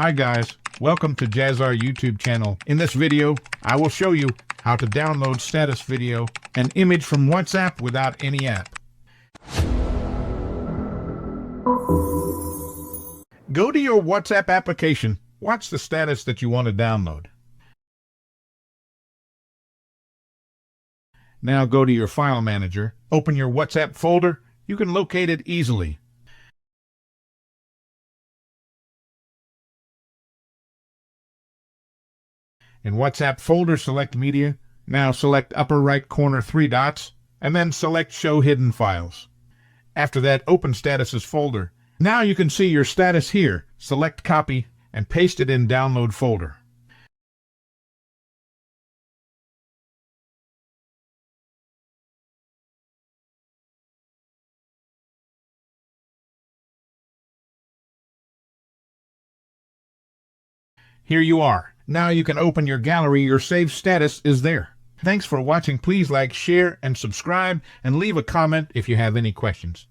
Hi guys, welcome to Jazar YouTube channel. In this video, I will show you how to download status video and image from WhatsApp without any app. Go to your WhatsApp application, watch the status that you want to download. Now go to your file manager, open your WhatsApp folder. You can locate it easily. In WhatsApp folder, select Media. Now select upper right corner 3 dots, and then select Show Hidden Files. After that, open Statuses folder. Now you can see your status here. Select Copy and paste it in Download folder. Here you are. Now you can open your gallery. Your saved status is there. Thanks for watching. Please like, share, and subscribe, and leave a comment if you have any questions.